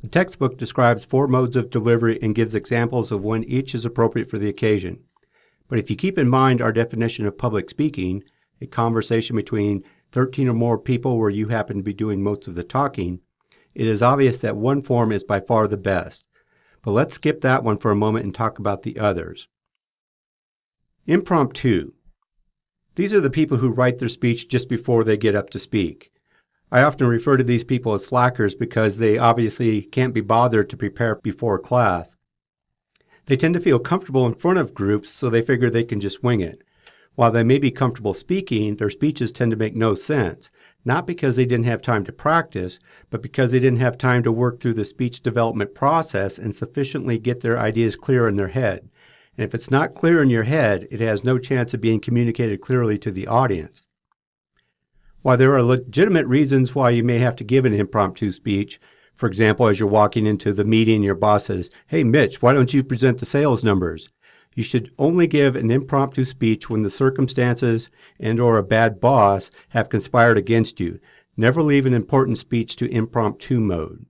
The textbook describes 4 modes of delivery and gives examples of when each is appropriate for the occasion. But if you keep in mind our definition of public speaking, a conversation between 13 or more people where you happen to be doing most of the talking, it is obvious that one form is by far the best. But let's skip that one for a moment and talk about the others. Impromptu. These are the people who write their speech just before they get up to speak. I often refer to these people as slackers because they obviously can't be bothered to prepare before class. They tend to feel comfortable in front of groups, so they figure they can just wing it. While they may be comfortable speaking, their speeches tend to make no sense, not because they didn't have time to practice, but because they didn't have time to work through the speech development process and sufficiently get their ideas clear in their head. And if it's not clear in your head, it has no chance of being communicated clearly to the audience. While there are legitimate reasons why you may have to give an impromptu speech, for example, as you're walking into the meeting, your boss says, "Hey, Mitch, why don't you present the sales numbers?" You should only give an impromptu speech when the circumstances and/or a bad boss have conspired against you. Never leave an important speech to impromptu mode.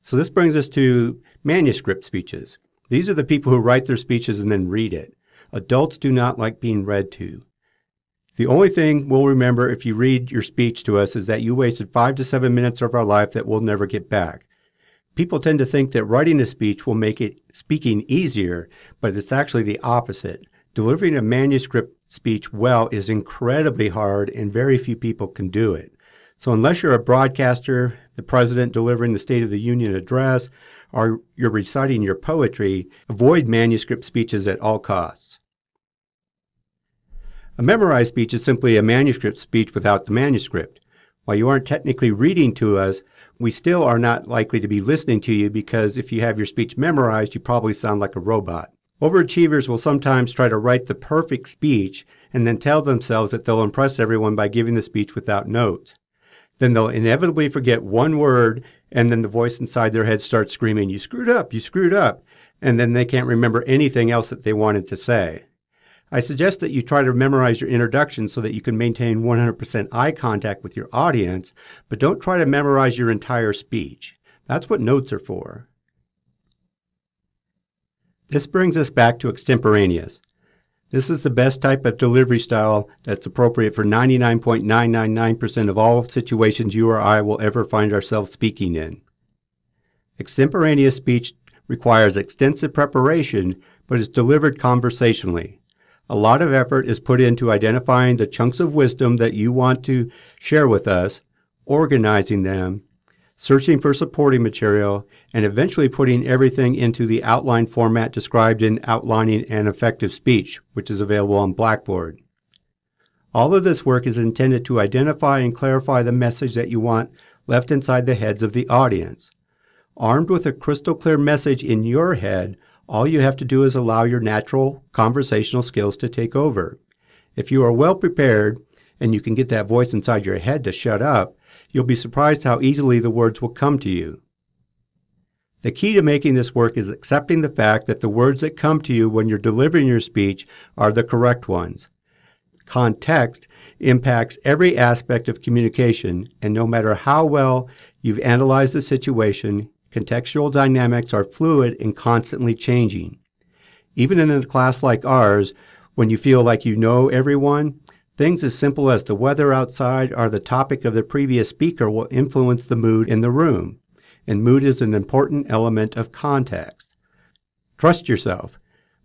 So this brings us to manuscript speeches. These are the people who write their speeches and then read it. Adults do not like being read to. The only thing we'll remember if you read your speech to us is that you wasted 5 to 7 minutes of our life that we'll never get back. People tend to think that writing a speech will make speaking easier, but it's actually the opposite. Delivering a manuscript speech well is incredibly hard, and very few people can do it. So unless you're a broadcaster, the president delivering the State of the Union address, or you're reciting your poetry, avoid manuscript speeches at all costs. A memorized speech is simply a manuscript speech without the manuscript. While you aren't technically reading to us, we still are not likely to be listening to you because if you have your speech memorized, you probably sound like a robot. Overachievers will sometimes try to write the perfect speech and then tell themselves that they'll impress everyone by giving the speech without notes. Then they'll inevitably forget one word, and then the voice inside their head starts screaming, "You screwed up, you screwed up," and then they can't remember anything else that they wanted to say. I suggest that you try to memorize your introduction so that you can maintain 100% eye contact with your audience, but don't try to memorize your entire speech. That's what notes are for. This brings us back to extemporaneous. This is the best type of delivery style that's appropriate for 99.999% of all situations you or I will ever find ourselves speaking in. Extemporaneous speech requires extensive preparation, but is delivered conversationally. A lot of effort is put into identifying the chunks of wisdom that you want to share with us, organizing them, searching for supporting material, and eventually putting everything into the outline format described in Outlining an Effective Speech, which is available on Blackboard. All of this work is intended to identify and clarify the message that you want left inside the heads of the audience. Armed with a crystal clear message in your head, all you have to do is allow your natural conversational skills to take over. If you are well prepared, and you can get that voice inside your head to shut up, you'll be surprised how easily the words will come to you. The key to making this work is accepting the fact that the words that come to you when you're delivering your speech are the correct ones. Context impacts every aspect of communication, and no matter how well you've analyzed the situation, contextual dynamics are fluid and constantly changing. Even in a class like ours, when you feel like you know everyone, things as simple as the weather outside or the topic of the previous speaker will influence the mood in the room, and mood is an important element of context. Trust yourself.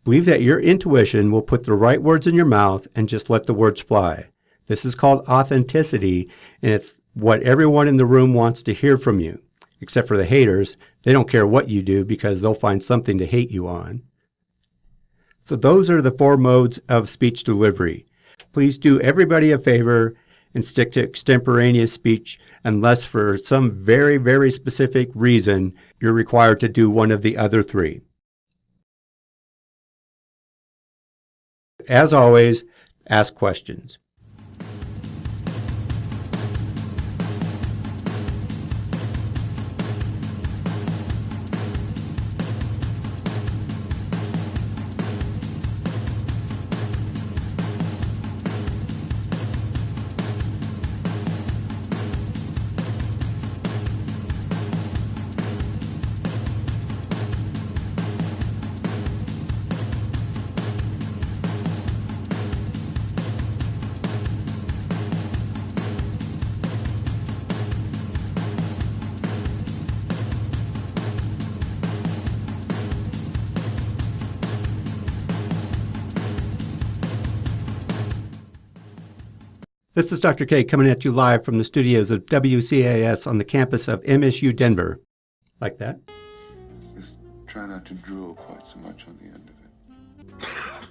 Believe that your intuition will put the right words in your mouth and just let the words fly. This is called authenticity, and it's what everyone in the room wants to hear from you. Except for the haters. They don't care what you do because they'll find something to hate you on. So those are the 4 modes of speech delivery. Please do everybody a favor and stick to extemporaneous speech unless for some very, very specific reason you're required to do one of the other 3. As always, ask questions. This is Dr. K coming at you live from the studios of WCAS on the campus of MSU Denver. Like that? Just try not to drool quite so much on the end of it.